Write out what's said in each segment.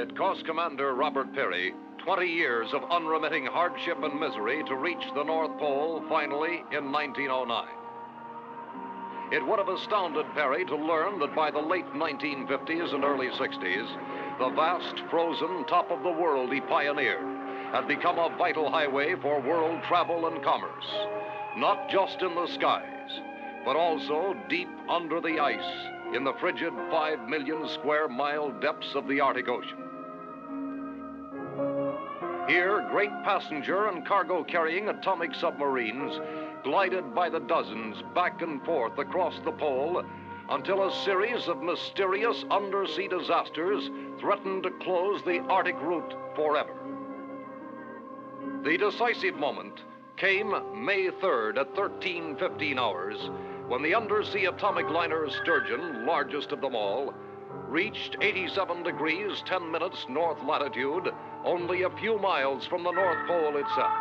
It cost Commander Robert Peary 20 years of unremitting hardship and misery to reach the North Pole finally in 1909. It would have astounded Peary to learn that by the late 1950s and early 60s, the vast frozen top of the world he pioneered had become a vital highway for world travel and commerce, not just in the skies, but also deep under the ice in the frigid 5 million square mile depths of the Arctic Ocean. Here, great passenger and cargo carrying atomic submarines glided by the dozens back and forth across the pole until a series of mysterious undersea disasters threatened to close the Arctic route forever. The decisive moment came May 3rd at 13:15 hours when the undersea atomic liner Sturgeon, largest of them all, reached 87 degrees 10 minutes north latitude, only a few miles from the North Pole itself.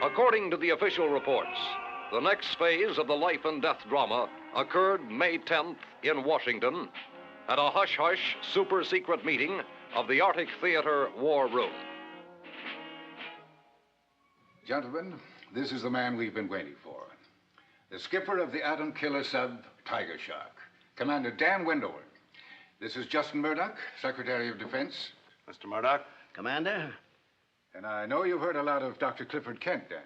According to the official reports, the next phase of the life and death drama occurred May 10th in Washington at a hush-hush super-secret meeting of the Arctic Theater War Room. Gentlemen, this is the man we've been waiting for. The skipper of the atom killer sub Tiger Shark, Commander Dan Wendover. This is Justin Murdoch, Secretary of Defense. Mr. Murdoch. Commander. And I know you've heard a lot of Dr. Clifford Kent, Dan.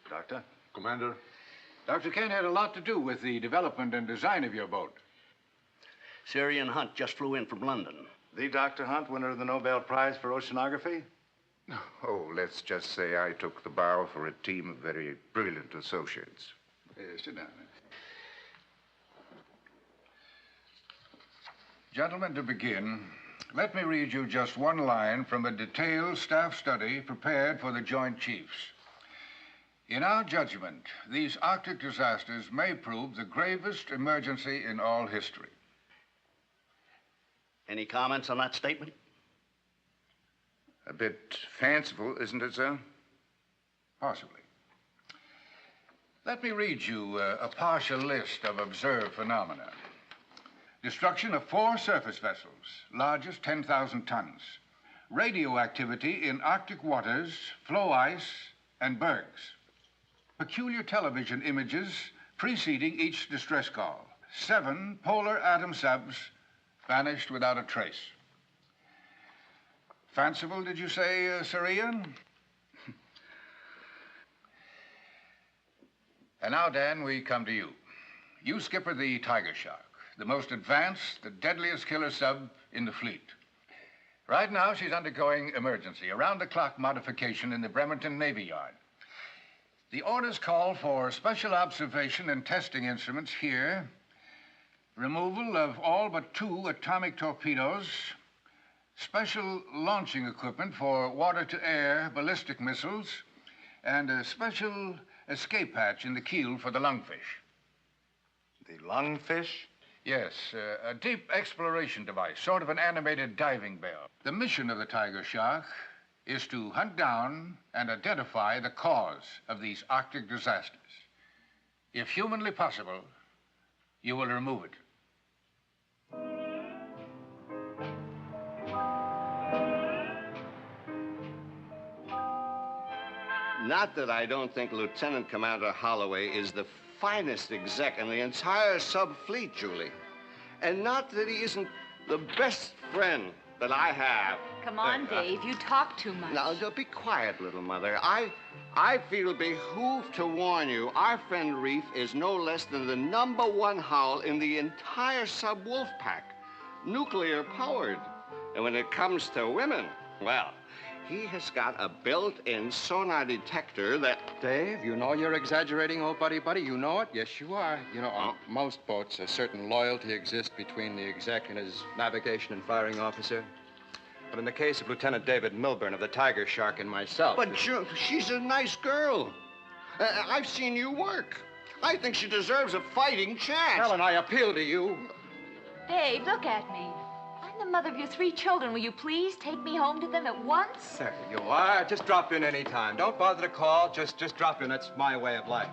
Doctor? Commander. Dr. Kent had a lot to do with the development and design of your boat. Syrian Hunt just flew in from London. The Dr. Hunt, winner of the Nobel Prize for Oceanography? Oh, let's just say I took the bow for a team of very brilliant associates. Sit down. Gentlemen, to begin, let me read you just one line from a detailed staff study prepared for the Joint Chiefs. In our judgment, these Arctic disasters may prove the gravest emergency in all history. Any comments on that statement? A bit fanciful, isn't it, sir? Possibly. Let me read you a partial list of observed phenomena. Destruction of 4 surface vessels, largest 10,000 tons. Radioactivity in Arctic waters, floe ice, and bergs. Peculiar television images preceding each distress call. 7 polar atom subs vanished without a trace. Fanciful, did you say, Sir Ian? And now, Dan, we come to you. You skipper the Tiger Shark, the most advanced, the deadliest killer sub in the fleet. Right now, she's undergoing emergency, around-the-clock modification in the Bremerton Navy Yard. The orders call for special observation and testing instruments here, removal of all but 2 atomic torpedoes, special launching equipment for water-to-air ballistic missiles, and a special escape hatch in the keel for the lungfish. The lungfish? Yes, a deep exploration device, sort of an animated diving bell. The mission of the Tiger Shark is to hunt down and identify the cause of these Arctic disasters. If humanly possible, you will remove it. Not that I don't think Lieutenant Commander Holloway is the finest exec in the entire sub-fleet, Julie. And not that he isn't the best friend that I have. Come on, Dave. You talk too much. Now, be quiet, little mother. I feel behooved to warn you. Our friend Reef is no less than the #1 howl in the entire sub-wolf pack. Nuclear powered. And when it comes to women, well, he has got a built-in sonar detector that... Dave, you know you're exaggerating, old buddy. You know it. Yes, you are. You know, on most boats, a certain loyalty exists between the exec and his navigation and firing officer. But in the case of Lieutenant David Milburn of the Tiger Shark and myself... But she's a nice girl. I've seen you work. I think she deserves a fighting chance. Helen, I appeal to you. Dave, look at me. I'm the mother of your 3 children. Will you please take me home to them at once? There you are. Just drop in any time. Don't bother to call. Just drop in. That's my way of life.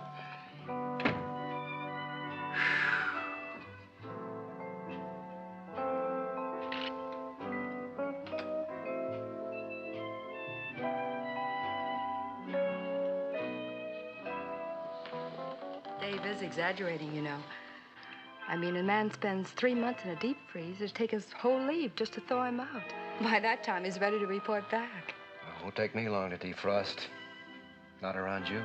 Dave is exaggerating, you know. I mean, a man spends 3 months in a deep freeze. It'd take his whole leave just to thaw him out. By that time, he's ready to report back. It won't take me long to defrost. Not around you.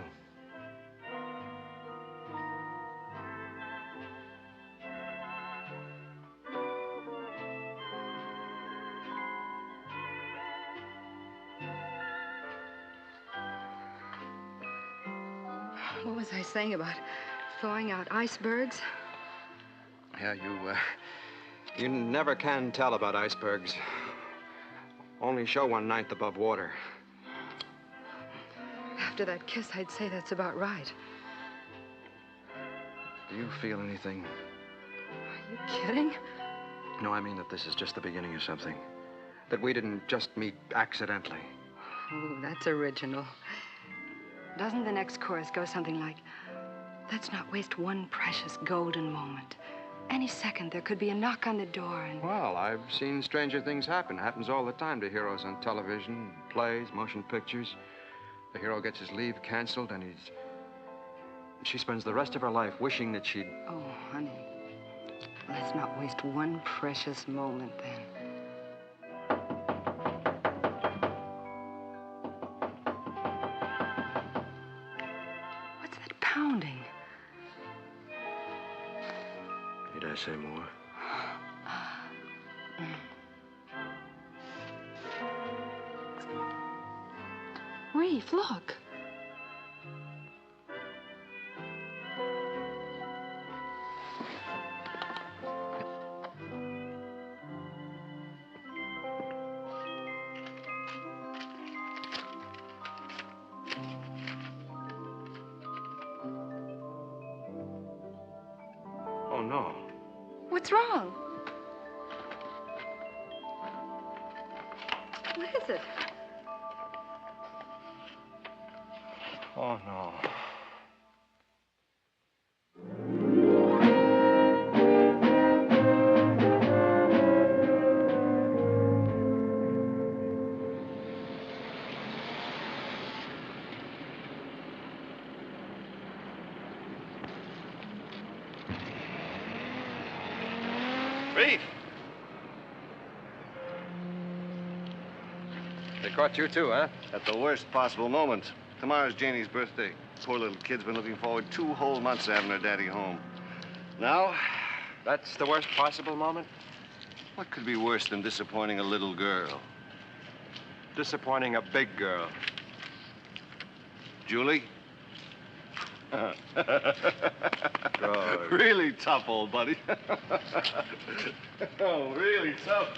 What was I saying about thawing out icebergs? Yeah, you never can tell about icebergs. Only show 1/9 above water. After that kiss, I'd say that's about right. Do you feel anything? Are you kidding? No, I mean that this is just the beginning of something. That we didn't just meet accidentally. Oh, that's original. Doesn't the next chorus go something like, let's not waste one precious golden moment. Any second, there could be a knock on the door and... Well, I've seen stranger things happen. It happens all the time to heroes on television, plays, motion pictures. The hero gets his leave canceled and she spends the rest of her life wishing that she'd... Oh, honey, let's not waste one precious moment then. What's that pounding? Need I say more? Reef, look. Oh, no. What's wrong? What is it? Oh, no. Reef! They caught you too, huh? At the worst possible moment. Tomorrow's Janie's birthday. Poor little kid's been looking forward 2 whole months to having her daddy home. Now, That's the worst possible moment? what could be worse than disappointing a little girl? Disappointing a big girl. Julie? Good. Really tough, old buddy. Oh, really tough.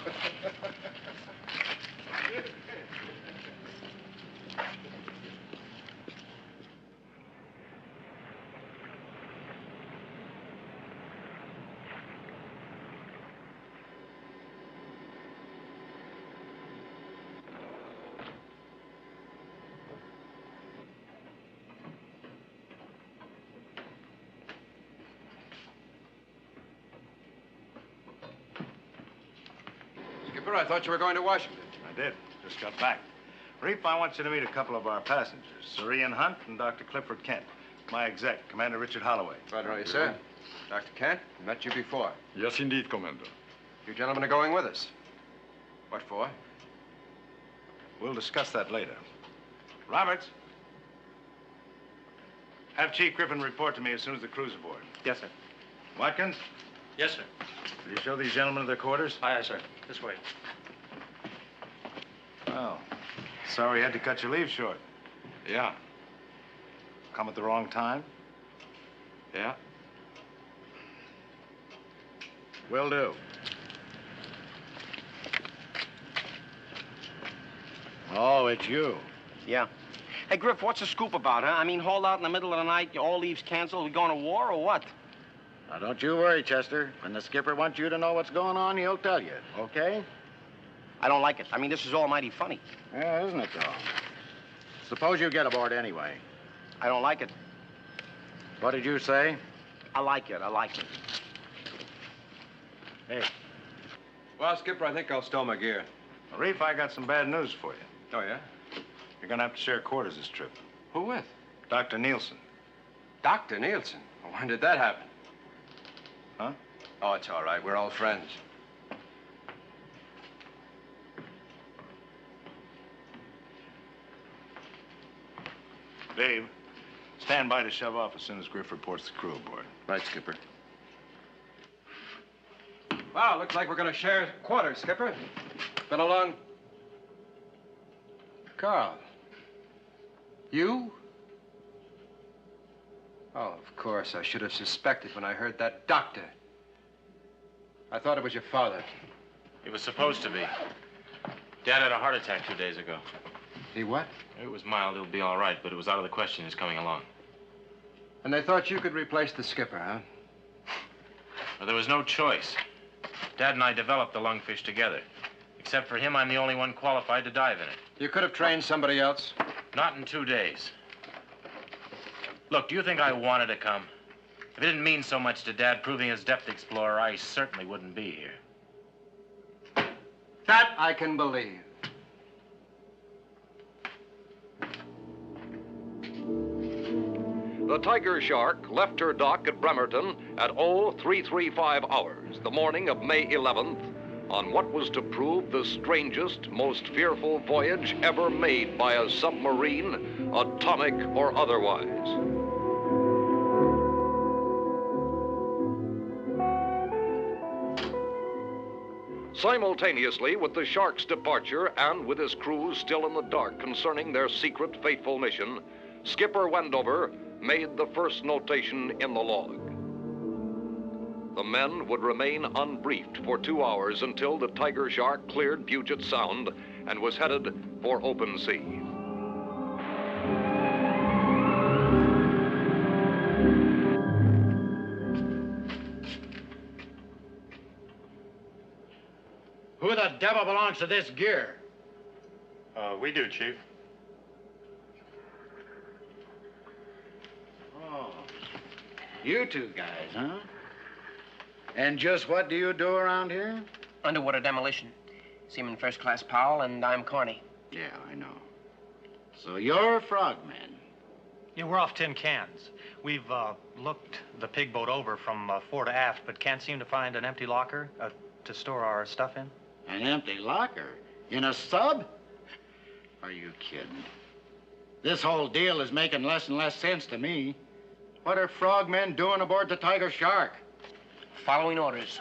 Skipper, I thought you were going to Washington. I did. Just got back. Reef, I want you to meet a couple of our passengers. Sir Ian Hunt and Dr. Clifford Kent. My exec, Commander Richard Holloway. Right on you, sir. Dr. Kent, met you before. Yes, indeed, Commander. You gentlemen are going with us. What for? We'll discuss that later. Roberts. Have Chief Griffin report to me as soon as the crew's aboard. Yes, sir. Watkins, Yes, sir. will you show these gentlemen their quarters? Aye, aye, sir. This way. Oh, sorry you had to cut your leave short. Yeah. Come at the wrong time? Yeah. Will do. Oh, it's you. Yeah. Hey, Griff, what's the scoop about, huh? I mean, hold out in the middle of the night, all leaves canceled, we going to war or what? Now, don't you worry, Chester. When the skipper wants you to know what's going on, he'll tell you, okay? I don't like it. I mean, this is all mighty funny. Yeah, isn't it, though? Suppose you get aboard anyway. I don't like it. What did you say? I like it. I like it. Hey. Well, Skipper, I think I'll stow my gear. Reef, I got some bad news for you. Oh, yeah? You're gonna have to share quarters this trip. Who with? Dr. Nielsen. Dr. Nielsen? Well, when did that happen? Huh? Oh, it's all right. We're all friends. Dave, stand by to shove off as soon as Griff reports the crew aboard. Right, Skipper. Well, looks like we're going to share quarters, Skipper. Been a long... Carl. You? Oh, of course. I should have suspected when I heard that doctor. I thought it was your father. It was supposed to be. Dad had a heart attack 2 days ago. He what? It was mild. It'll be all right, but it was out of the question his coming along. And they thought you could replace the skipper, huh? Well, there was no choice. Dad and I developed the lungfish together. Except for him, I'm the only one qualified to dive in it. You could have trained somebody else. Not in 2 days. Look, do you think I wanted to come? If it didn't mean so much to Dad proving his depth explorer, I certainly wouldn't be here. That I can believe. The Tiger Shark left her dock at Bremerton at 0335 hours, the morning of May 11th, on what was to prove the strangest, most fearful voyage ever made by a submarine, atomic or otherwise. Simultaneously with the Shark's departure and with his crew still in the dark concerning their secret, fateful mission, Skipper Wendover made the first notation in the log. The men would remain unbriefed for 2 hours until the Tiger Shark cleared Puget Sound and was headed for open sea. Who the devil belongs to this gear? We do, Chief. Oh, you two guys, huh? And just what do you do around here? Underwater demolition. Seaman First Class Powell, and I'm Corny. Yeah, I know. So you're frogmen. Yeah, we're off tin cans. We've looked the pig boat over from fore to aft, but can't seem to find an empty locker to store our stuff in. An empty locker? In a sub? Are you kidding? This whole deal is making less and less sense to me. What are frogmen doing aboard the Tiger Shark? Following orders,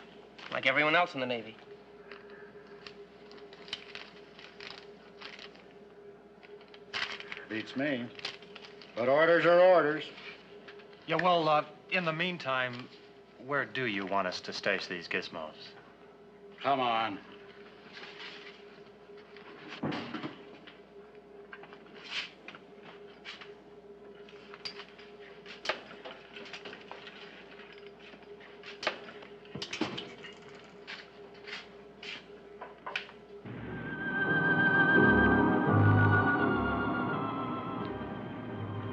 like everyone else in the Navy. Beats me. But orders are orders. Yeah, well, in the meantime, where do you want us to stash these gizmos? Come on.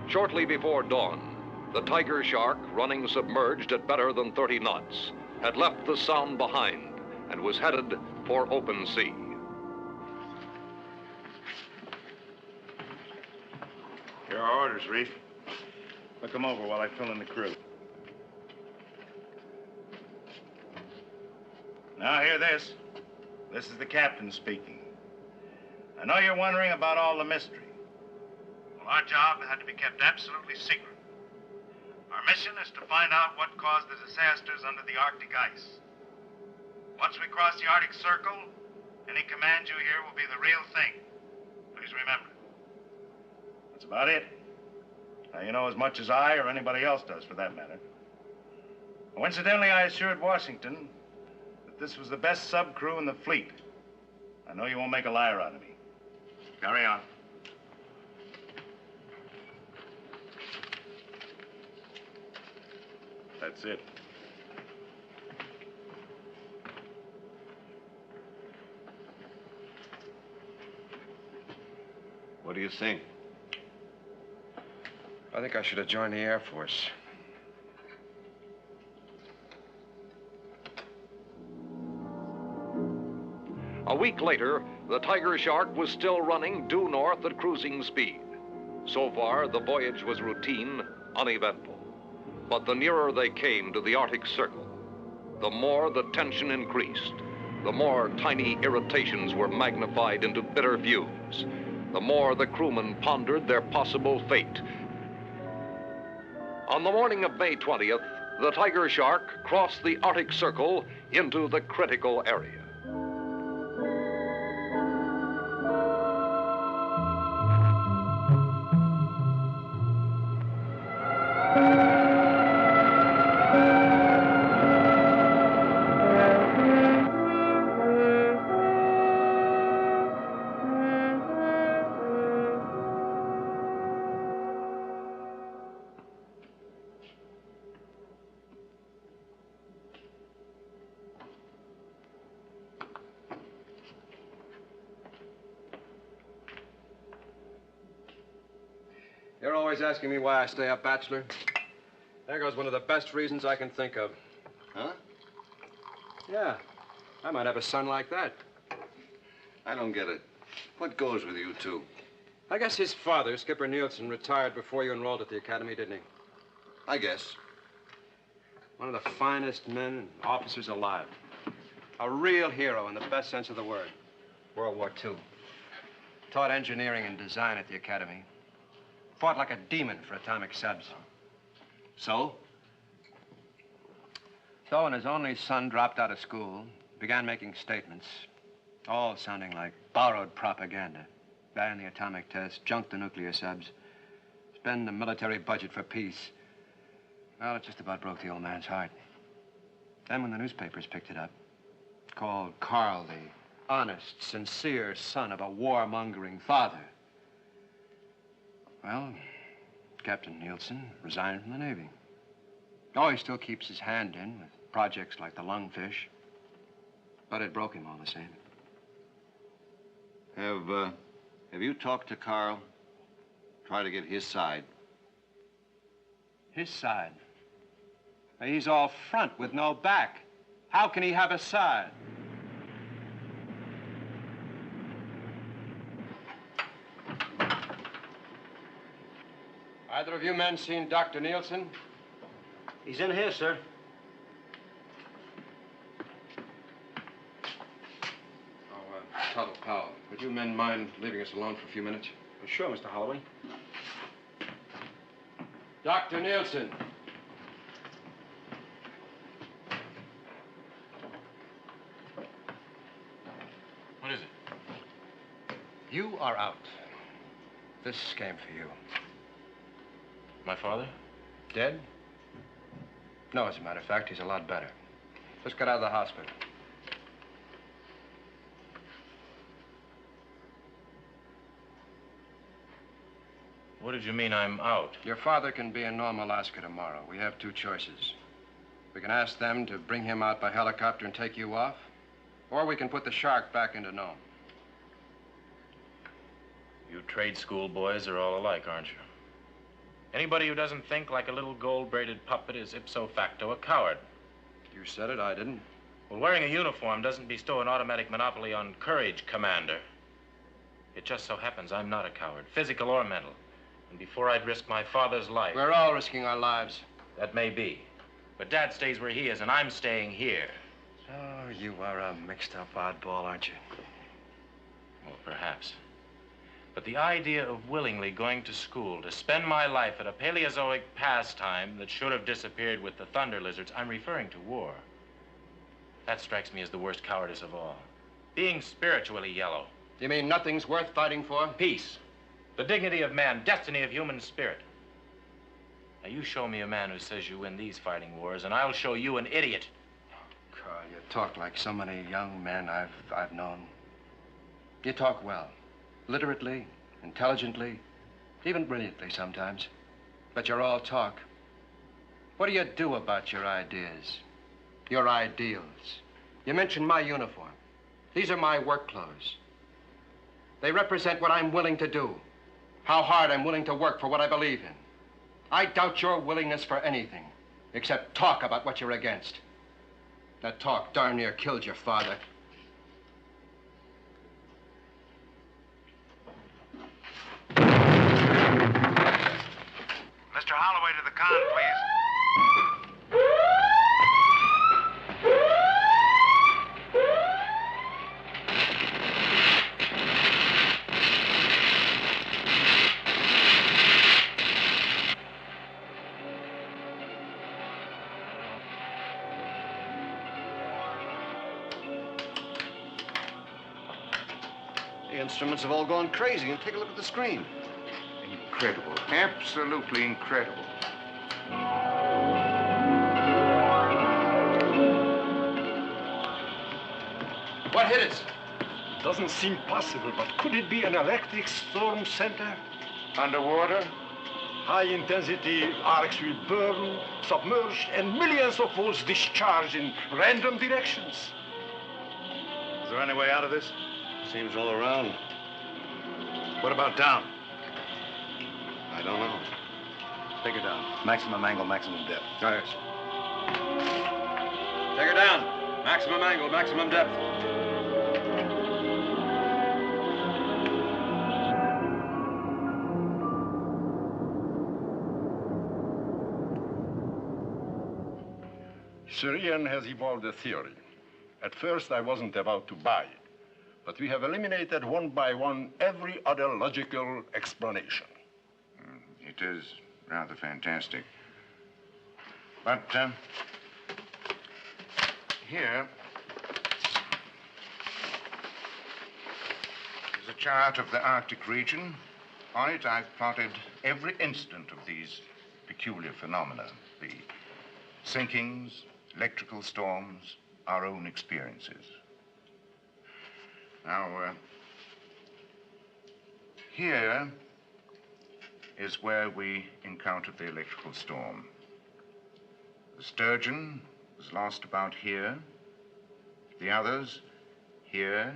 Shortly before dawn, the Tiger Shark, running submerged at better than 30 knots, had left the Sound behind and was headed for open sea. Here are orders, Reef. Look them over while I fill in the crew. Now, hear this. This is the captain speaking. I know you're wondering about all the mystery. Well, our job had to be kept absolutely secret. Our mission is to find out what caused the disasters under the Arctic ice. Once we cross the Arctic Circle, any command you hear will be the real thing. Please remember. That's about it. Now, you know as much as I or anybody else does, for that matter. Coincidentally, I assured Washington that this was the best sub crew in the fleet. I know you won't make a liar out of me. Carry on. That's it. What do you think? I think I should have joined the Air Force. A week later, the Tiger Shark was still running due north at cruising speed. So far, the voyage was routine, uneventful. But the nearer they came to the Arctic Circle, the more the tension increased, the more tiny irritations were magnified into bitter feuds, the more the crewmen pondered their possible fate. On the morning of May 20th, the Tiger Shark crossed the Arctic Circle into the critical area. You're always asking me why I stay up, bachelor. There goes one of the best reasons I can think of. Huh? Yeah. I might have a son like that. I don't get it. What goes with you two? I guess his father, Skipper Nielsen, retired before you enrolled at the academy, didn't he? I guess. One of the finest men and officers alive. A real hero in the best sense of the word. World War II. Taught engineering and design at the academy. Fought like a demon for atomic subs. So? So when his only son dropped out of school, began making statements, all sounding like borrowed propaganda. Ban the atomic test, junk the nuclear subs, spend the military budget for peace. Well, it just about broke the old man's heart. Then when the newspapers picked it up, called Carl the honest, sincere son of a warmongering father. Well, Captain Nielsen resigned from the Navy. Oh, he still keeps his hand in with projects like the Lungfish. But it broke him all the same. Have you talked to Carl? Try to get his side. His side? He's all front with no back. How can he have a side? Either of you men seen Dr. Nielsen? He's in here, sir. Tuttle Powell, would you men mind leaving us alone for a few minutes? Sure, Mr. Holloway. Dr. Nielsen. What is it? You are out. This came for you. My father? Dead? No, as a matter of fact, he's a lot better. Just got out of the hospital. What did you mean I'm out? Your father can be in Nome, Alaska tomorrow. We have two choices. We can ask them to bring him out by helicopter and take you off, or we can put the Shark back into Nome. You trade school boys are all alike, aren't you? Anybody who doesn't think like a little gold-braided puppet is ipso facto a coward. You said it, I didn't. Well, wearing a uniform doesn't bestow an automatic monopoly on courage, Commander. It just so happens I'm not a coward, physical or mental. And before I'd risk my father's life. We're all risking our lives. That may be. But Dad stays where he is, and I'm staying here. Oh, you are a mixed-up oddball, aren't you? Well, perhaps. But the idea of willingly going to school to spend my life at a Paleozoic pastime that should have disappeared with the thunder lizards, I'm referring to war. That strikes me as the worst cowardice of all. Being spiritually yellow. You mean nothing's worth fighting for? Peace. The dignity of man, destiny of human spirit. Now, you show me a man who says you win these fighting wars, and I'll show you an idiot. Carl, you talk like so many young men I've known. You talk well. Literately, intelligently, even brilliantly sometimes. But you're all talk. What do you do about your ideas? Your ideals? You mentioned my uniform. These are my work clothes. They represent what I'm willing to do. How hard I'm willing to work for what I believe in. I doubt your willingness for anything, except talk about what you're against. That talk darn near killed your father. Mr. Holloway to the con, please. The instruments have all gone crazy. And take a look at the screen. Incredible. Absolutely incredible. What hit us? Doesn't seem possible, but could it be an electric storm center? Underwater? High-intensity arcs will burn, submerged, and millions of volts discharge in random directions. Is there any way out of this? Seems all around. What about down? I don't know. Take her down. Maximum angle, maximum depth. Yes. Take her down. Maximum angle, maximum depth. Syrian has evolved a theory. At first, I wasn't about to buy it, but we have eliminated one by one every other logical explanation. It is rather fantastic. But here is a chart of the Arctic region. On it, I've plotted every instant of these peculiar phenomena, the sinkings, electrical storms, our own experiences. Now, here is where we encountered the electrical storm. The sturgeon was lost about here. The others, here,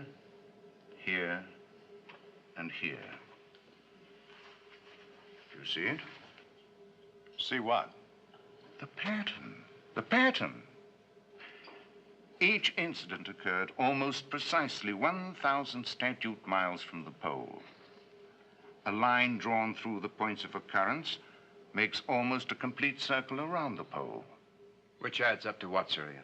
here, and here. Do you see it? See what? The pattern. The pattern. Each incident occurred almost precisely 1,000 statute miles from the pole. A line drawn through the points of occurrence makes almost a complete circle around the pole. Which adds up to what, Syrian?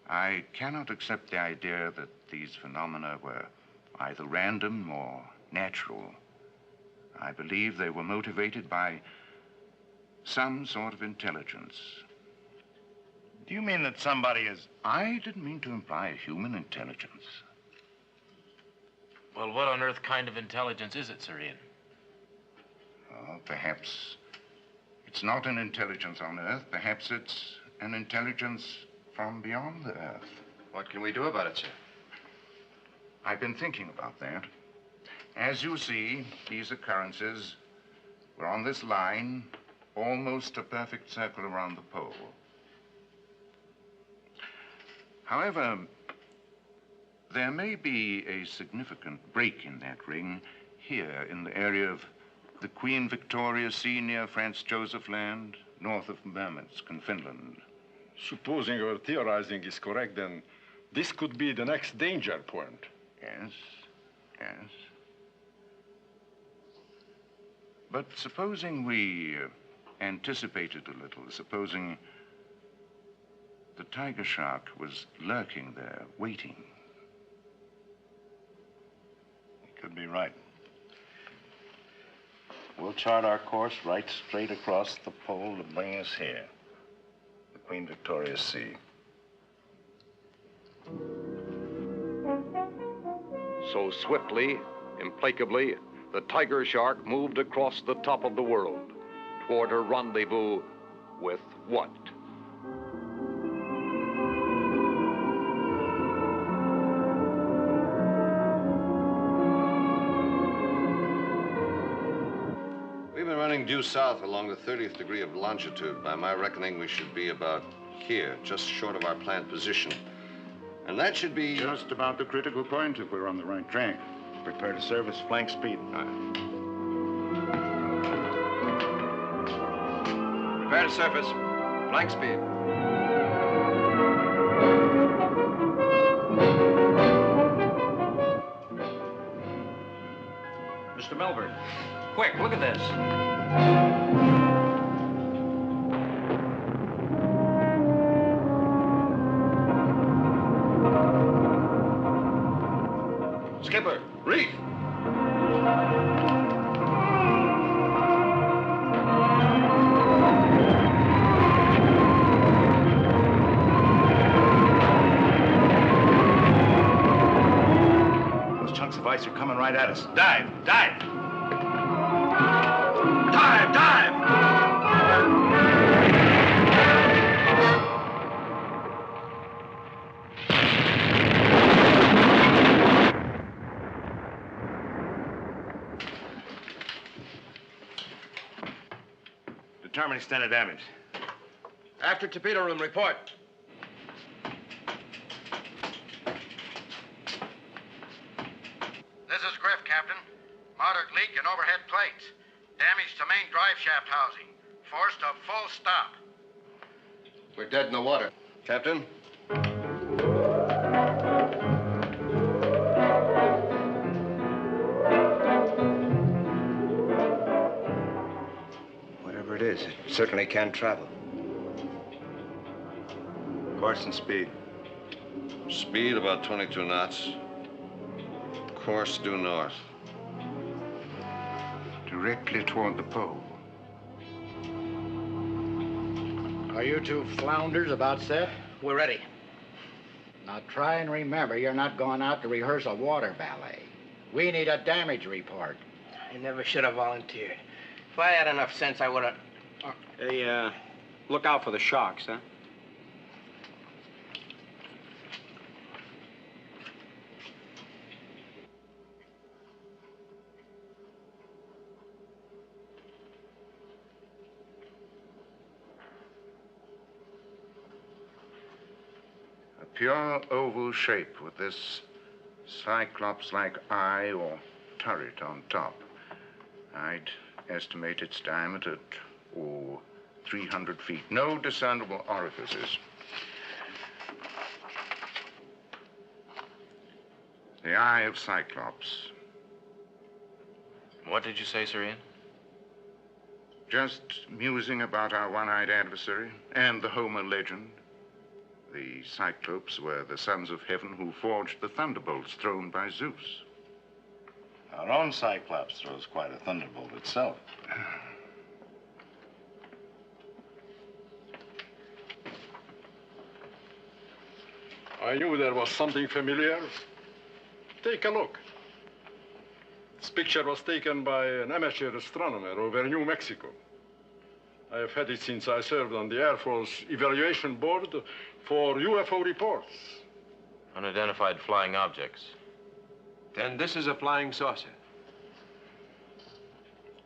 I cannot accept the idea that these phenomena were either random or natural. I believe they were motivated by some sort of intelligence. Do you mean that somebody is... I didn't mean to imply human intelligence. Well, what on earth kind of intelligence is it, Syrian? Oh, perhaps it's not an intelligence on Earth. Perhaps it's an intelligence from beyond the Earth. What can we do about it, sir? I've been thinking about that. As you see, these occurrences were on this line, almost a perfect circle around the pole. However, there may be a significant break in that ring here in the area of the Queen Victoria Sea near Franz Joseph Land, north of Murmansk in Finland. Supposing our theorizing is correct, then this could be the next danger point. Yes, yes. But supposing we anticipated a little, supposing the tiger shark was lurking there, waiting. You could be right. We'll chart our course right straight across the pole to bring us here, the Queen Victoria Sea. So swiftly, implacably, the tiger shark moved across the top of the world toward her rendezvous with what? We've been running due south along the 30th degree of longitude. By my reckoning, we should be about here, just short of our planned position. And that should be... Just about the critical point if we're on the right track. Prepare to service flank speed. Prepare to surface. Flank speed. Mr. Melbourne, quick, look at this. Skipper, reef! Those chunks of ice are coming right at us. Dive! Dive! Dive! Dive! Determine extent of damage. After torpedo room, report. This is Griff, Captain. Moderate leak in overhead plates. Damage to main drive shaft housing. Forced a full stop. We're dead in the water. Captain? Whatever it is, it certainly can't travel. Course and speed. Speed about 22 knots. Course due north. Directly toward the pole. Are you two flounders about set? We're ready. Now try and remember you're not going out to rehearse a water ballet. We need a damage report. I never should have volunteered. If I had enough sense, I would have... Hey, look out for the sharks, huh? A pure oval shape with this cyclops-like eye or turret on top. I'd estimate its diameter at, 300 feet. No discernible orifices. The eye of Cyclops. What did you say, Sir Ian? Just musing about our one-eyed adversary and the Homer legend. The Cyclopes were the sons of heaven who forged the thunderbolts thrown by Zeus. Our own Cyclops throws quite a thunderbolt itself. I knew there was something familiar. Take a look. This picture was taken by an amateur astronomer over New Mexico. I have had it since I served on the Air Force Evaluation Board for UFO reports. Unidentified flying objects. Then this is a flying saucer.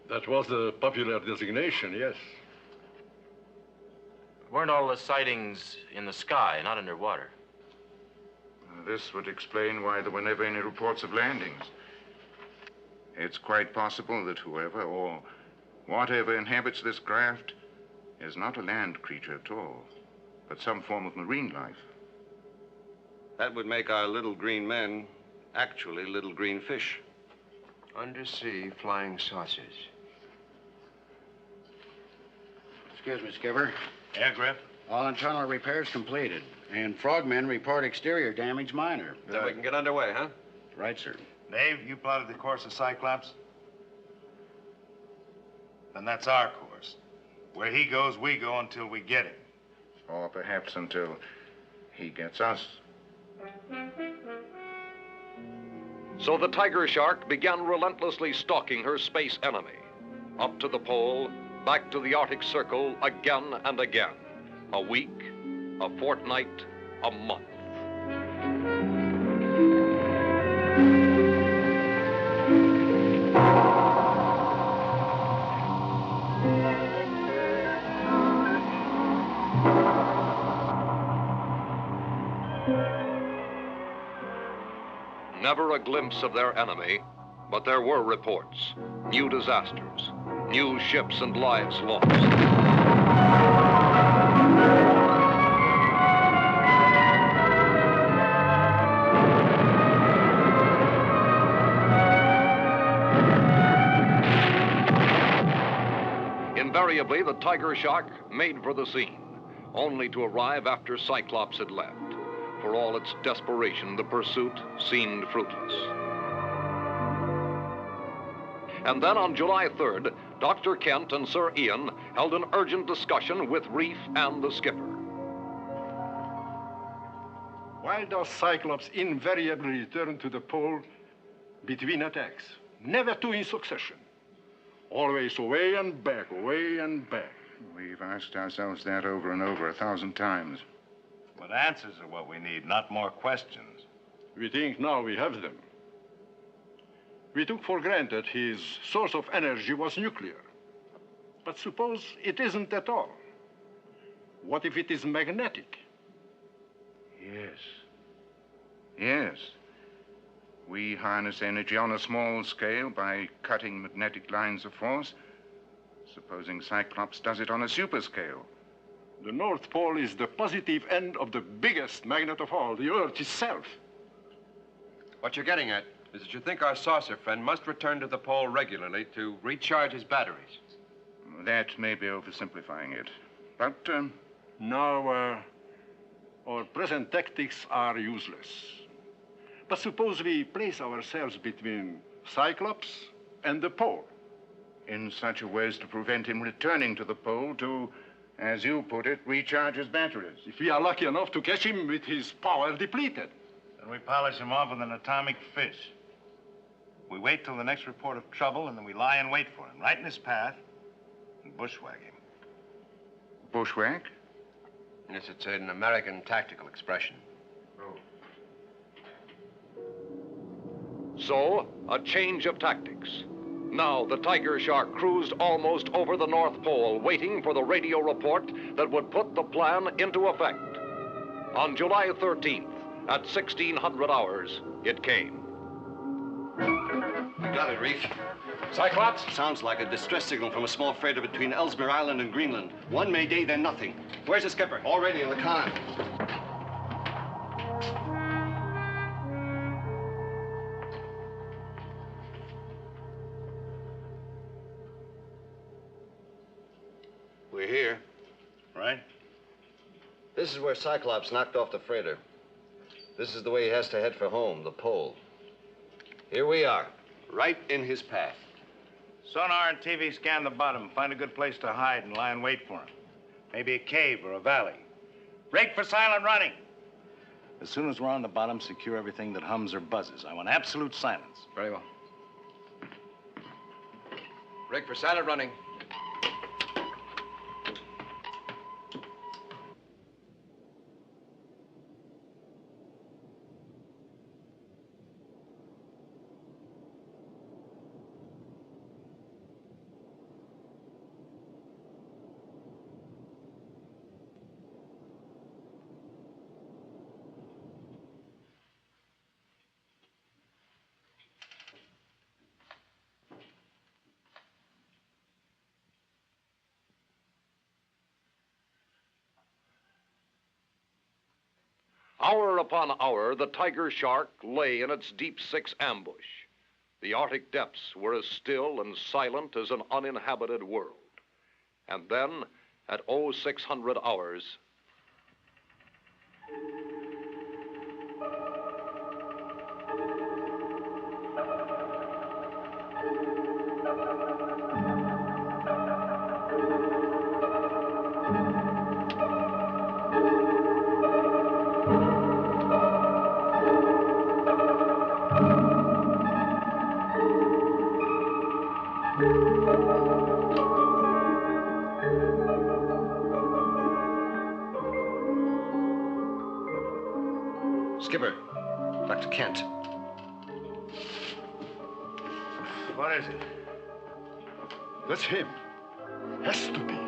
That was the popular designation, yes. Weren't all the sightings in the sky, not underwater? This would explain why there were never any reports of landings. It's quite possible that whoever or whatever inhabits this craft is not a land creature at all, but some form of marine life. That would make our little green men actually little green fish. Undersea flying saucers. Excuse me, Skipper. Yeah, Griff? All internal repairs completed. And frogmen report exterior damage minor. Then we can get underway, huh? Right, sir. Dave, you plotted the course of Cyclops? Then that's our course. Where he goes, we go until we get him. Or perhaps until he gets us. So the tiger shark began relentlessly stalking her space enemy. Up to the pole, back to the Arctic Circle, again and again. A week, a fortnight, a month. Never a glimpse of their enemy, but there were reports. New disasters, new ships and lives lost. Invariably, the tiger shark made for the scene, only to arrive after Cyclops had left. For all its desperation, the pursuit seemed fruitless. And then on July 3rd, Dr. Kent and Sir Ian held an urgent discussion with Reef and the skipper. Why does Cyclops invariably return to the pole between attacks? Never two in succession. Always away and back, away and back. We've asked ourselves that over and over 1,000 times. But answers are what we need, not more questions. We think now we have them. We took for granted his source of energy was nuclear. But suppose it isn't at all. What if it is magnetic? Yes. Yes. We harness energy on a small scale by cutting magnetic lines of force. Supposing Cyclops does it on a super scale. The North Pole is the positive end of the biggest magnet of all, the Earth itself. What you're getting at is that you think our saucer friend must return to the pole regularly to recharge his batteries. That may be oversimplifying it. But, Now, our present tactics are useless. But suppose we place ourselves between Cyclops and the pole. in such a way as to prevent him returning to the pole to, as you put it, recharge his batteries. If we are lucky enough to catch him with his power depleted. Then we polish him off with an atomic fish. We wait till the next report of trouble, and then we lie in wait for him, right in his path, and bushwhack him. Bushwhack? Yes, it's an American tactical expression. So, a change of tactics. Now, the Tiger Shark cruised almost over the North Pole, waiting for the radio report that would put the plan into effect. On July 13th, at 1600 hours, it came. We got it, Reef. Cyclops? Sounds like a distress signal from a small freighter between Ellesmere Island and Greenland. One Mayday, then nothing. Where's the skipper? Already in the con. We're here. Right? This is where Cyclops knocked off the freighter. This is the way he has to head for home, the pole. Here we are, right in his path. Sonar and TV scan the bottom, find a good place to hide and lie in wait for him. Maybe a cave or a valley. Break for silent running. As soon as we're on the bottom, secure everything that hums or buzzes. I want absolute silence. Very well. Break for silent running. Hour upon hour, the Tiger Shark lay in its deep six ambush. The Arctic depths were as still and silent as an uninhabited world. And then, at 0600 hours. Skipper, Dr. Kent. What is it? That's him. Has to be.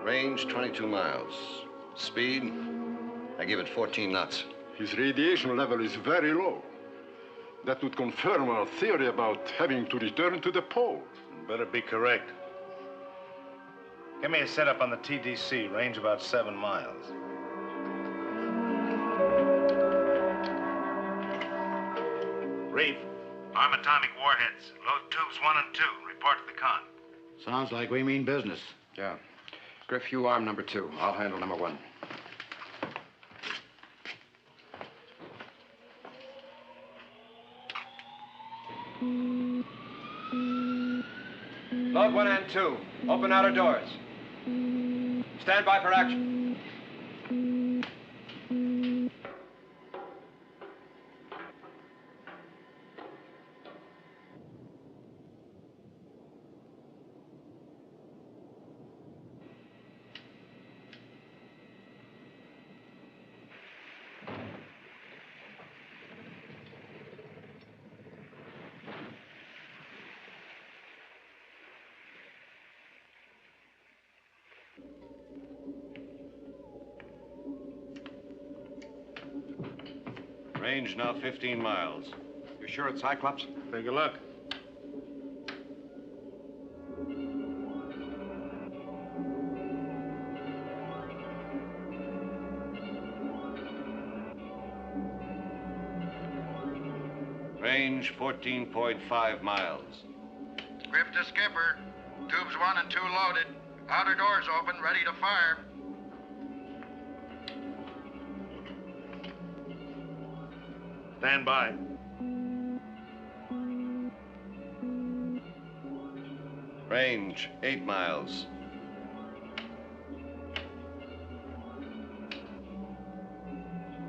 Range 22 miles. Speed, I give it 14 knots. His radiation level is very low. That would confirm our theory about having to return to the pole. Better be correct. Give me a setup on the TDC, range about 7 miles. Reef, arm atomic warheads. Load tubes 1 and 2. Report to the con. Sounds like we mean business. Yeah. Griff, you arm number 2. I'll handle number 1. Load 1 and 2. Open outer doors. Stand by for action. Range now 15 miles. You sure it's Cyclops? Take a look. Range 14.5 miles. Griff to skipper. Tubes 1 and 2 loaded. Outer doors open, ready to fire. Stand by. Range 8 miles.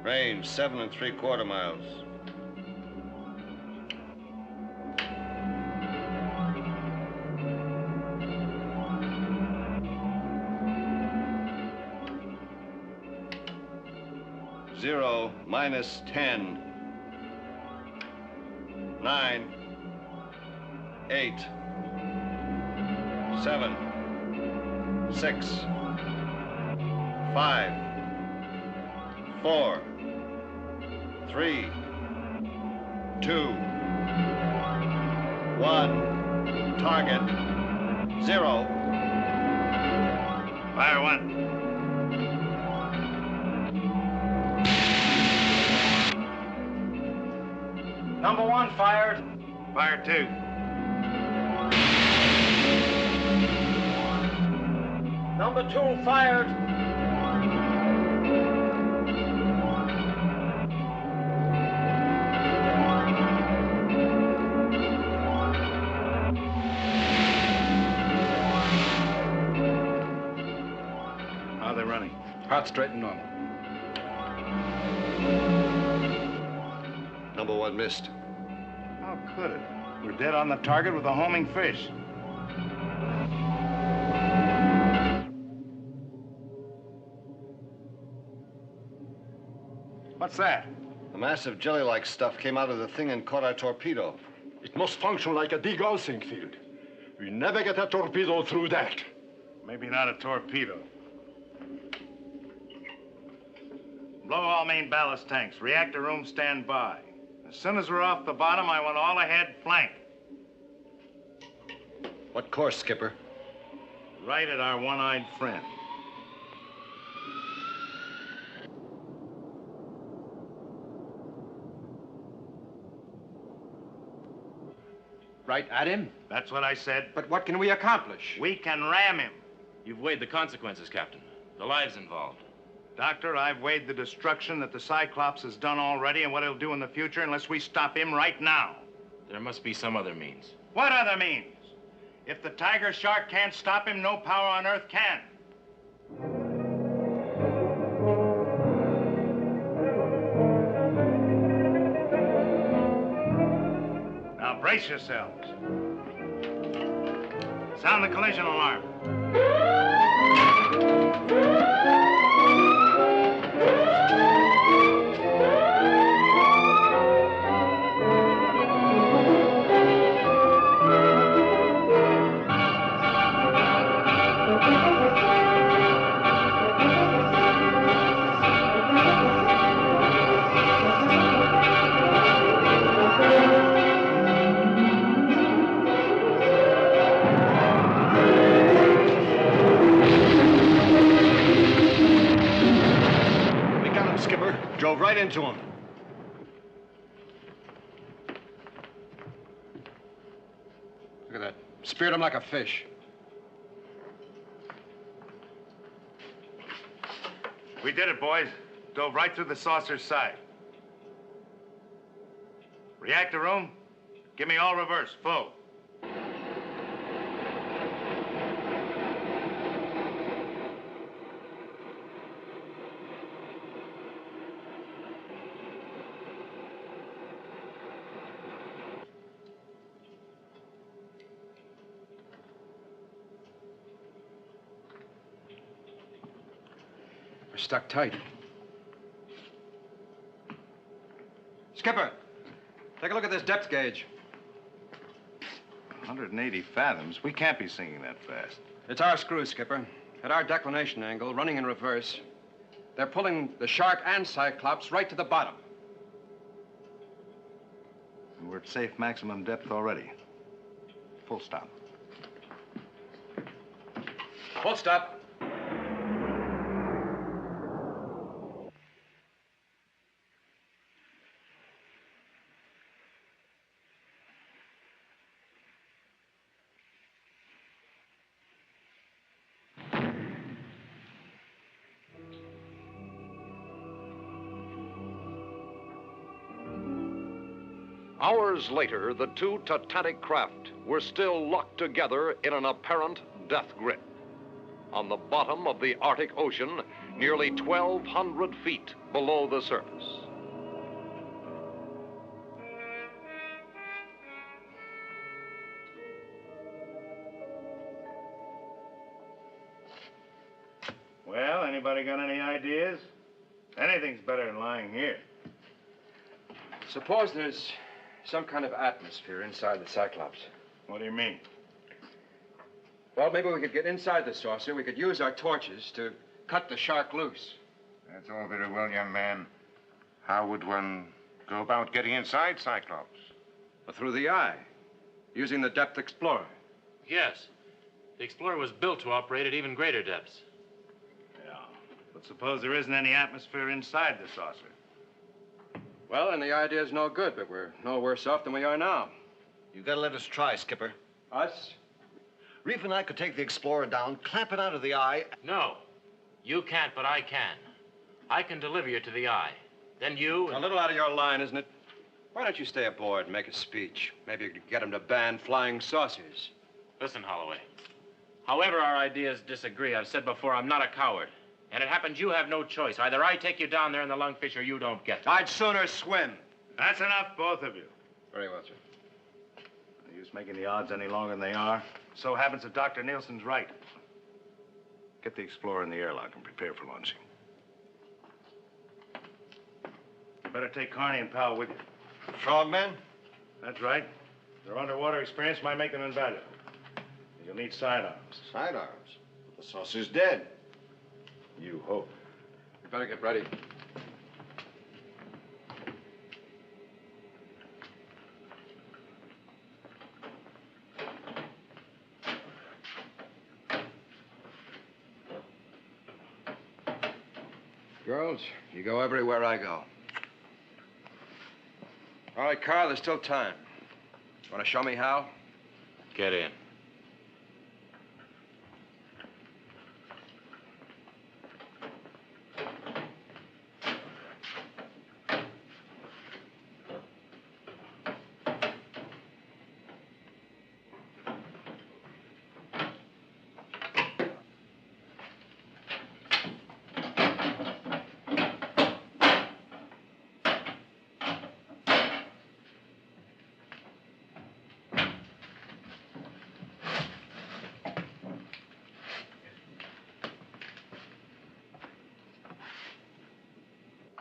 Range 7 3/4 miles. Zero, minus 10. 9, 8, 7, 6, 5, 4, 3, 2, 1. Target 0. Fire 1. Number 1 fired. Fire 2. Number 2 fired. How are they running? Heart straight and normal. Number 1 missed. How could it? We're dead on the target with a homing fish. What's that? A massive jelly-like stuff came out of the thing and caught our torpedo. It must function like a degaussing field. We never get a torpedo through that. Maybe not a torpedo. Blow all main ballast tanks. Reactor room stand by. As soon as we're off the bottom, I want all ahead flank. What course, Skipper? Right at our one-eyed friend. right at him? That's what I said. But what can we accomplish? We can ram him. You've weighed the consequences, Captain. The lives involved. Doctor, I've weighed the destruction that the Cyclops has done already and what it'll do in the future unless we stop him right now. There must be some other means. What other means? If the tiger shark can't stop him, no power on earth can. Now brace yourselves. Sound the collision alarm. Drove right into him. Look at that. Speared him like a fish. We did it, boys. Dove right through the saucer's side. Reactor room, give me all reverse, full. We're stuck tight. Skipper, take a look at this depth gauge. 180 fathoms? We can't be sinking that fast. It's our screw, Skipper. At our declination angle, running in reverse, they're pulling the Shark and Cyclops right to the bottom. We're at safe maximum depth already. Full stop. Full stop. Hours later, the two Titanic craft were still locked together in an apparent death grip. On the bottom of the Arctic Ocean, nearly 1,200 feet below the surface. Well, anybody got any ideas? Anything's better than lying here. Suppose there's some kind of atmosphere inside the Cyclops. What do you mean? Well, maybe we could get inside the saucer. We could use our torches to cut the shark loose. That's all very well, young man. How would one go about getting inside Cyclops? Through the eye, using the depth explorer. Yes. The Explorer was built to operate at even greater depths. Yeah. But suppose there isn't any atmosphere inside the saucer. Well, then the idea's no good, but we're no worse off than we are now. You gotta let us try, Skipper. Us? Reef and I could take the Explorer down, clamp it onto the eye. No. You can't, but I can. I can deliver you to the eye. Then you... A little out of your line, isn't it? Why don't you stay aboard and make a speech? Maybe you could get him to ban flying saucers. Listen, Holloway. However our ideas disagree, I've said before, I'm not a coward. And it happens you have no choice. Either I take you down there in the lungfish or you don't get there. I'd sooner swim. That's enough, both of you. Very well, sir. No use making the odds any longer than they are. So happens that Dr. Nielsen's right. Get the Explorer in the airlock and prepare for launching. You better take Carney and Powell with you. Frogmen? That's right. Their underwater experience might make them invaluable. You'll need sidearms. Sidearms? The saucer's dead. You hope. You better get ready. Girls, you go everywhere I go. All right, Carl, there's still time. Want to show me how? Get in.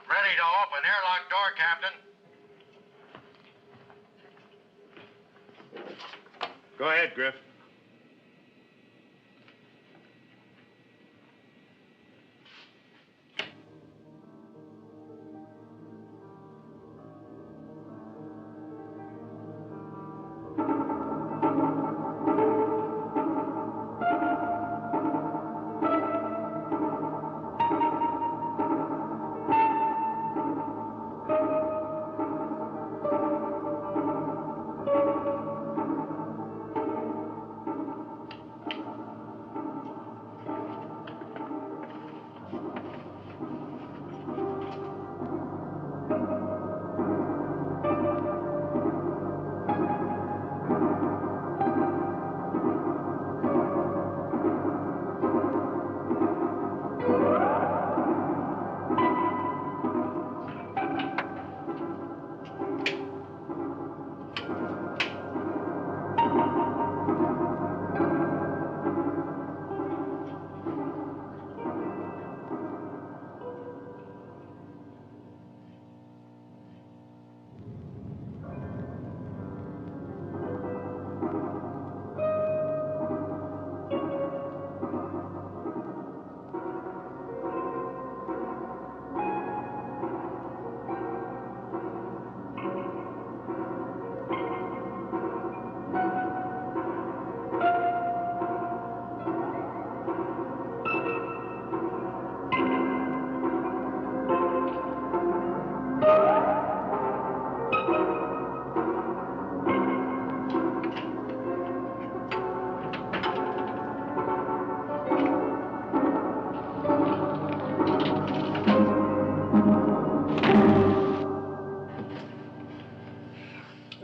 Ready to open. Airlock door, Captain. Go ahead, Griff.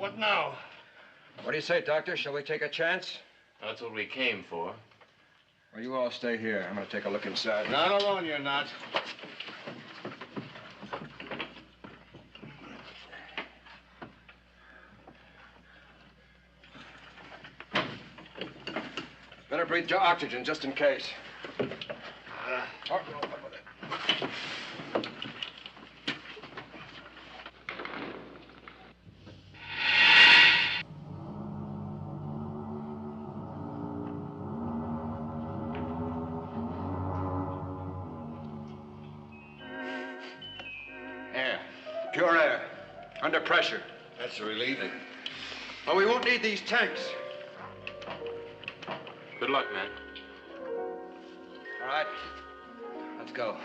What now? What do you say, Doctor? Shall we take a chance? That's what we came for. Well, you all stay here. I'm going to take a look inside. Not alone, you're not. Better breathe your oxygen just in case. Air. Pure air. Under pressure. That's a relief. Well, we won't need these tanks. Good luck, man. All right. Let's go.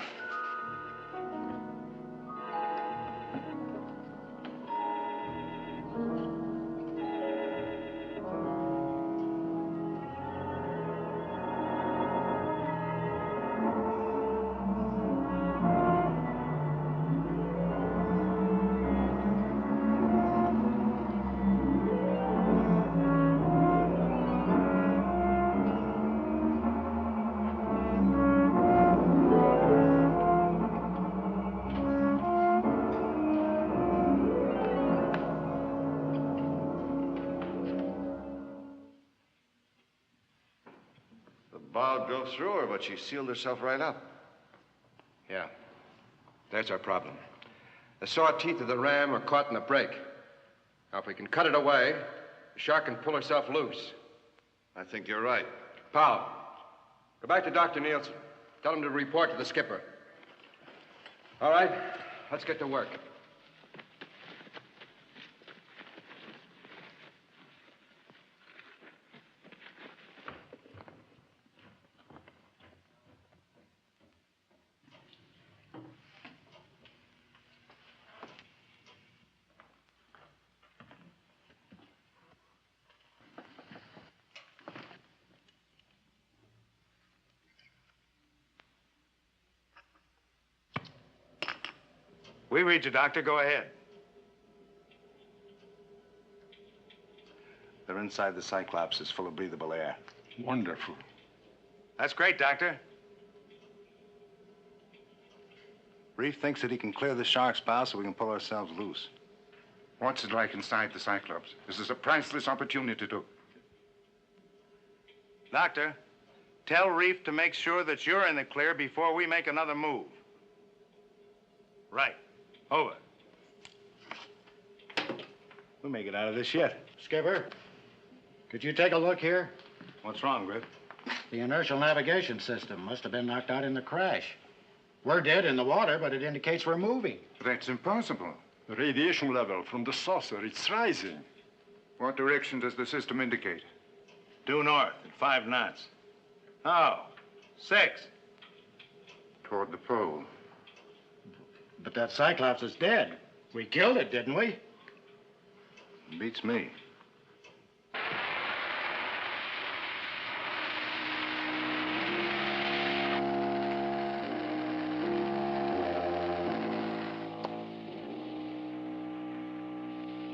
Bow drove through her, but she sealed herself right up. Yeah. That's our problem. The saw teeth of the ram are caught in the break. Now, if we can cut it away, the shark can pull herself loose. I think you're right. Powell, go back to Dr. Nielsen. Tell him to report to the skipper. All right, let's get to work. We read you, Doctor. Go ahead. They're inside the Cyclops. It's full of breathable air. Wonderful. That's great, Doctor. Reef thinks that he can clear the shark's bow so we can pull ourselves loose. What's it like inside the Cyclops? This is a priceless opportunity to... Doctor, tell Reef to make sure that you're in the clear before we make another move. Right. Over. We'll make it out of this yet. Skipper, could you take a look here? What's wrong, Griff? The inertial navigation system must have been knocked out in the crash. We're dead in the water, but it indicates we're moving. That's impossible. The radiation level from the saucer, it's rising. What direction does the system indicate? Due north at 5 knots. Oh, 6. Toward the pole. But that Cyclops is dead. We killed it, didn't we? Beats me.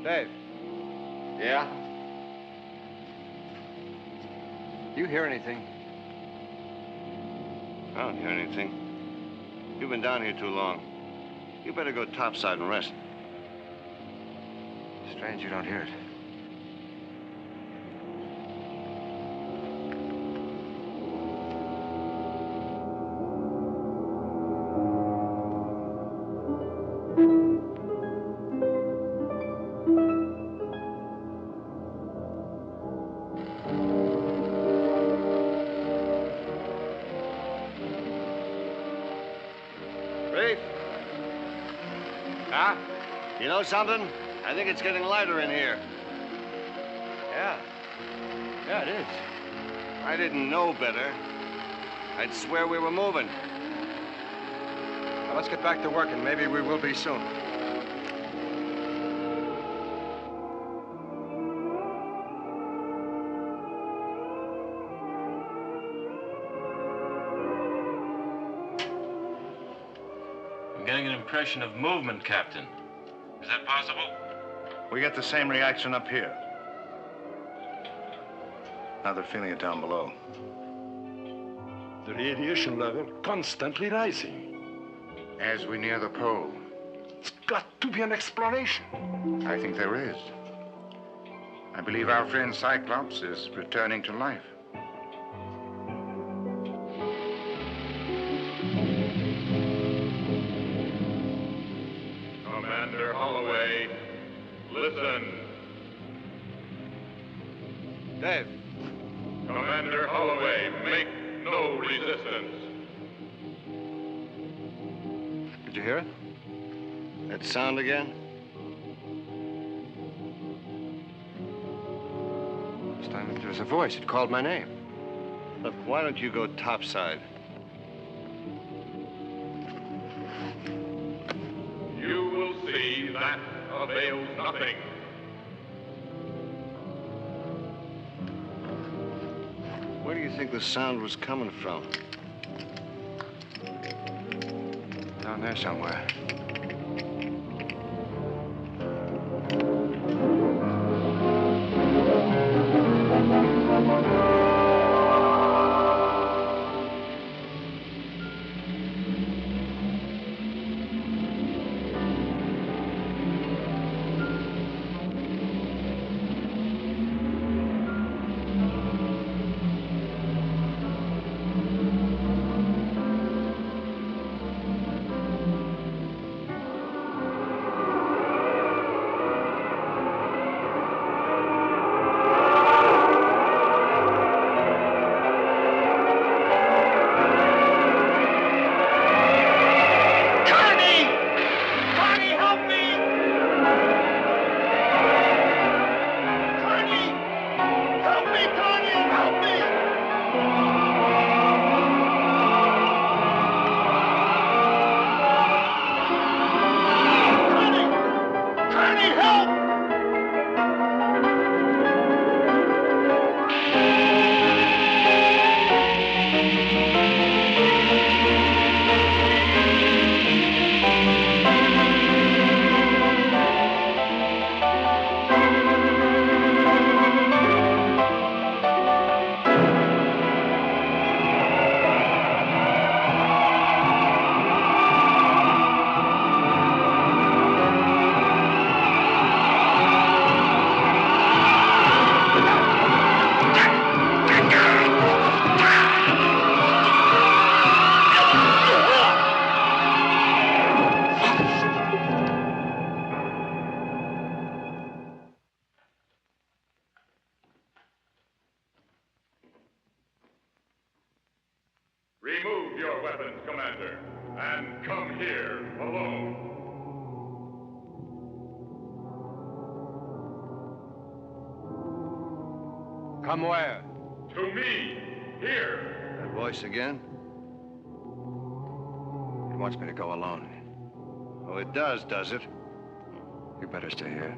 Dave. Yeah? You hear anything? I don't hear anything. You've been down here too long. You better go topside and rest. Strange you don't hear it. Reef? Huh? You know something? I think it's getting lighter in here. Yeah. Yeah, it is. I didn't know better. I'd swear we were moving. Now, let's get back to work, and maybe we will be soon. I'm getting an impression of movement, Captain. Is that possible? We get the same reaction up here. Now they're feeling it down below. The radiation level constantly rising. As we near the pole. It's got to be an explanation. I think there is. I believe our friend Cyclops is returning to life. Commander Holloway, listen. Dave. Commander Holloway, make no resistance. Did you hear it? That sound again? This time there was a voice. It called my name. Look, why don't you go topside? You will see that avails nothing. Where do you think the sound was coming from? Down there somewhere. Remove your weapons, Commander, and come here alone. Come where? To me, here. That voice again? It wants me to go alone. Oh, it does it? You better stay here.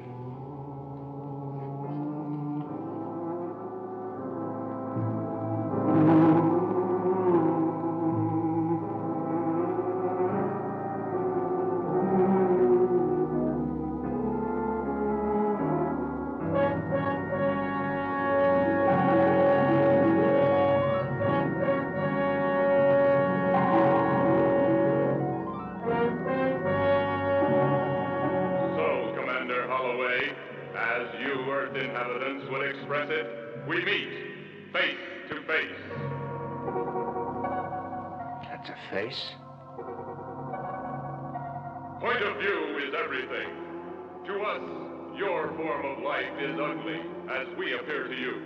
So, Commander Holloway, as you Earth inhabitants would express it, we meet face to face. That's a face? Point of view is everything. To us, your form of life is ugly, as we appear to you.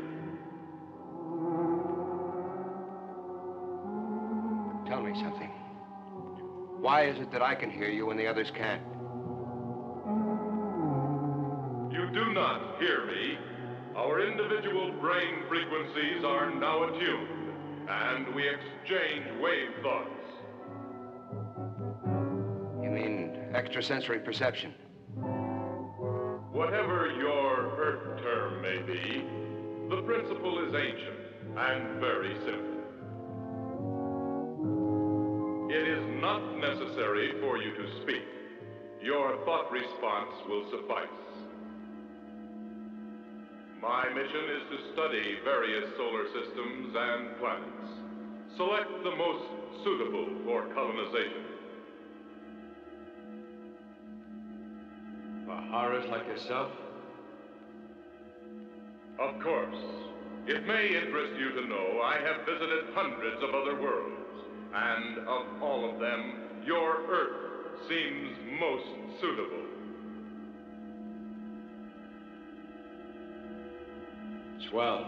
Tell me something. Why is it that I can hear you and the others can't? You do not hear me. Our individual brain frequencies are now attuned, and we exchange wave thoughts. You mean extrasensory perception? Whatever your Earth term may be, the principle is ancient and very simple. It is not necessary for you to speak. Your thought response will suffice. My mission is to study various solar systems and planets. Select the most suitable for colonization. For horrors like yourself? Of course. It may interest you to know I have visited hundreds of other worlds, and of all of them, your Earth seems most suitable. Swell.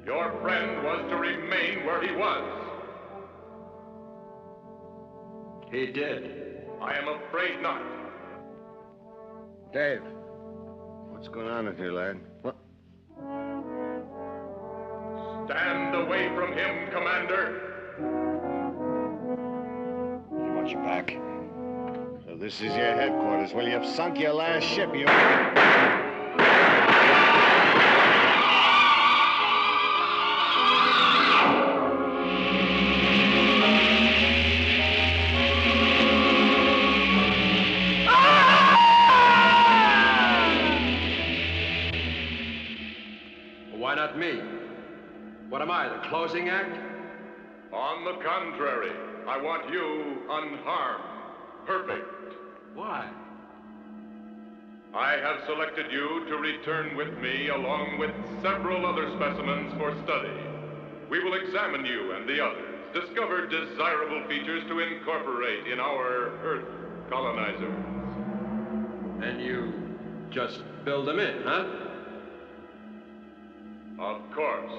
Your friend was to remain where he was. He did. I am afraid not. Dave, what's going on in here, lad? What? Stand away from him, Commander. He wants you back. So this is your headquarters. Well, you've sunk your last ship, you... Why not me? What am I, the closing act? On the contrary, I want you unharmed, perfect. Why? I have selected you to return with me along with several other specimens for study. We will examine you and the others, discover desirable features to incorporate in our Earth colonizers. And you just build them in, huh? Of course.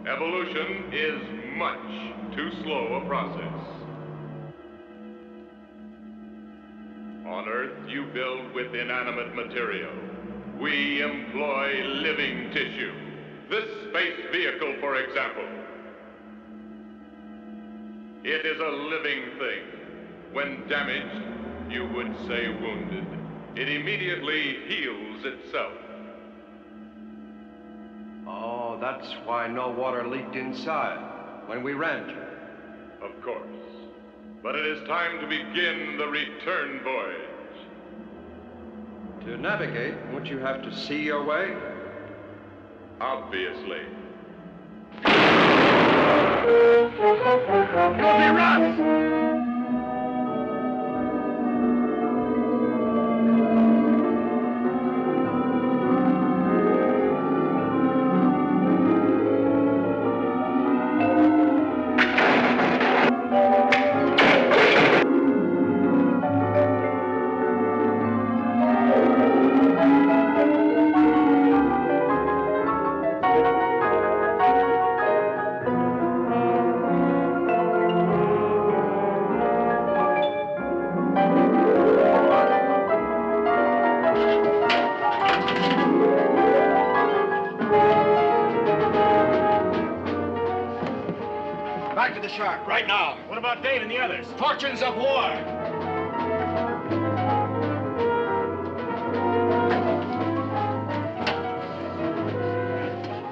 Evolution is much too slow a process. On Earth, you build with inanimate material. We employ living tissue. This space vehicle, for example. It is a living thing. When damaged, you would say wounded. It immediately heals itself. Oh, that's why no water leaked inside when we rammed you. Of course. But it is time to begin the return voyage. To navigate, won't you have to see your way? Obviously. You'll be rough! shark, right now. What about Dave and the others? Fortunes of war.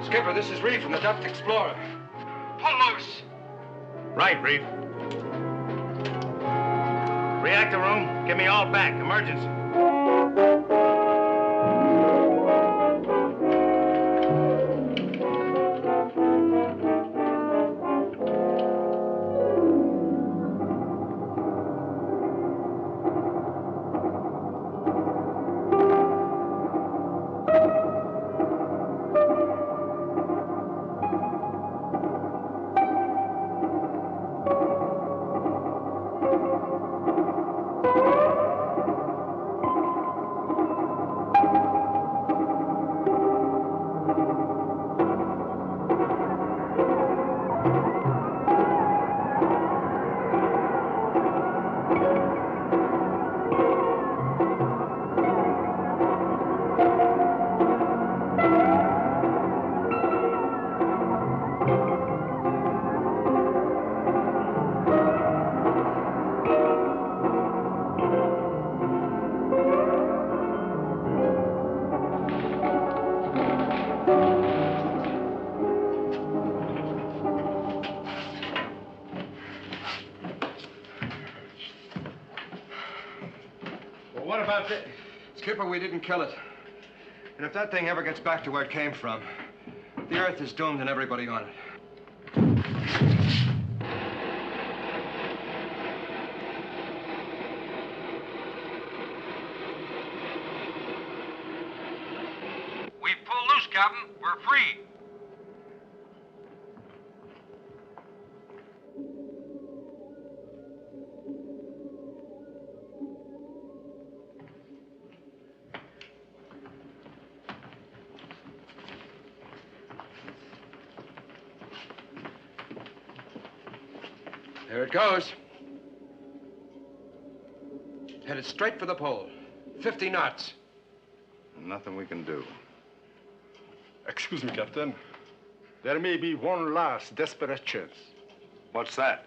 Skipper, this is Reed from the Duck Explorer. Pull loose. Right, Reef. Reactor room, get me all back. Emergency. What about this? Skipper, we didn't kill it. And if that thing ever gets back to where it came from, the Earth is doomed and everybody on it. We've pulled loose, Captain. We're free. There it goes. Headed straight for the pole. 50 knots. Nothing we can do. Excuse me, Captain. There may be one last desperate chance. What's that?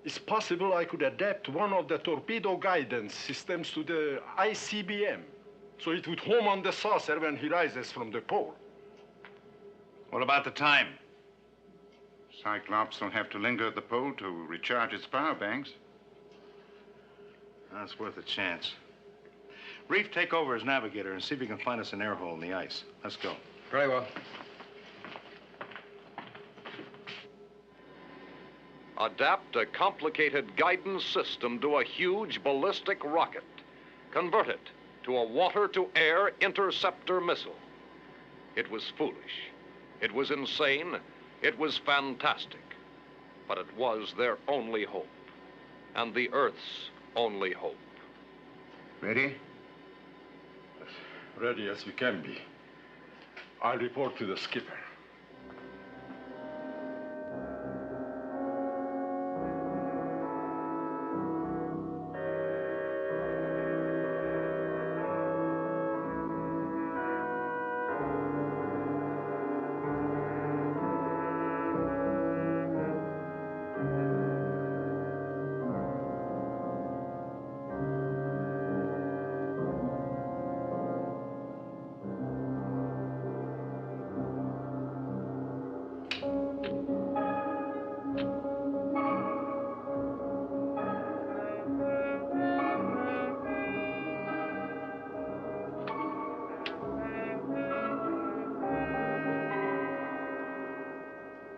It's possible I could adapt one of the torpedo guidance systems to the ICBM, so it would home on the saucer when he rises from the pole. What about the time? Cyclops don't have to linger at the pole to recharge its power banks. That's worth a chance. Reef, take over as navigator and see if you can find us an air hole in the ice. Let's go. Very well. Adapt a complicated guidance system to a huge ballistic rocket. Convert it to a water-to-air interceptor missile. It was foolish. It was insane. It was fantastic. But it was their only hope. And the Earth's only hope. Ready? Ready as we can be. I'll report to the skipper.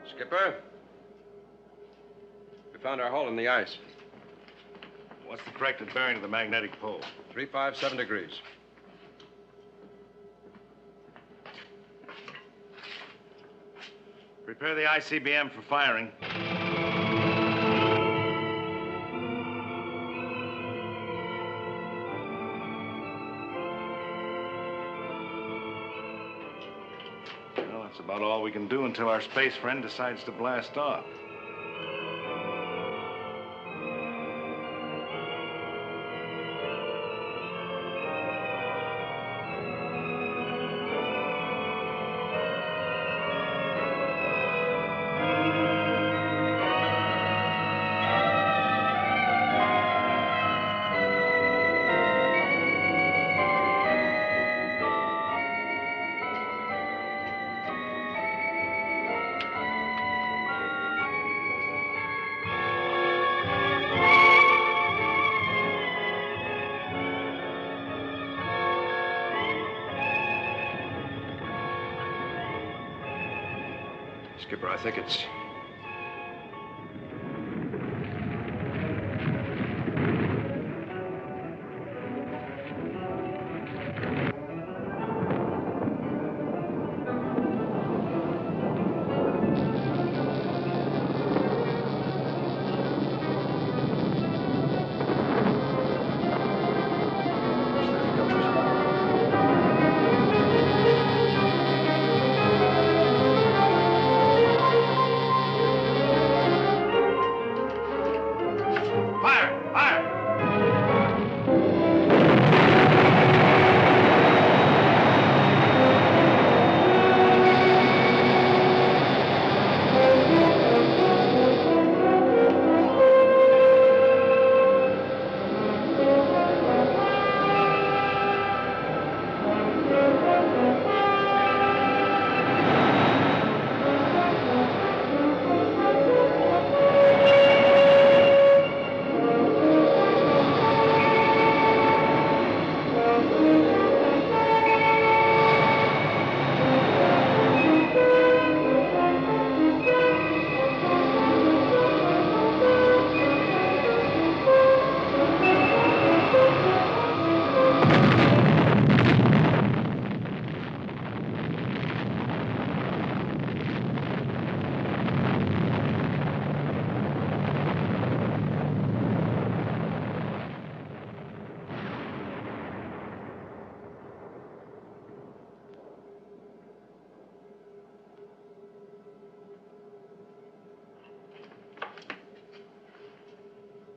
Skipper, we found our hole in the ice. What's the corrected bearing of the magnetic pole? 357 degrees. Prepare the ICBM for firing. Well, that's about all we can do until our space friend decides to blast off. Skipper, I think it's...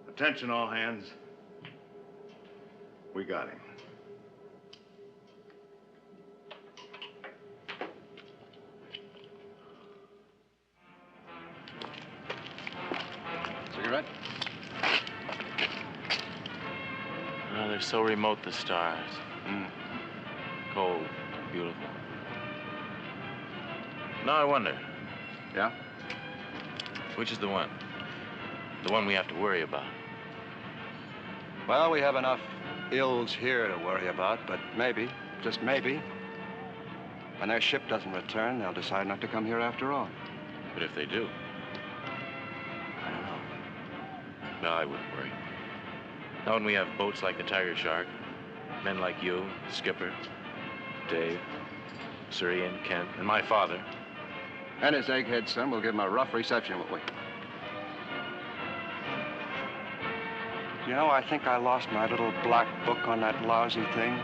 Attention, all hands. We got him. Cigarette? Oh, they're so remote, the stars. Cold, beautiful. Now I wonder. Yeah? Which is the one? The one we have to worry about. Well, we have enough ills here to worry about, but maybe, just maybe, when their ship doesn't return, they'll decide not to come here after all. But if they do, I don't know. No, I wouldn't worry. Not when we have boats like the Tiger Shark, men like you, Skipper, Dave, Surrey and Kent, and my father. And his egghead son will give him a rough reception, won't we? You know, I think I lost my little black book on that lousy thing.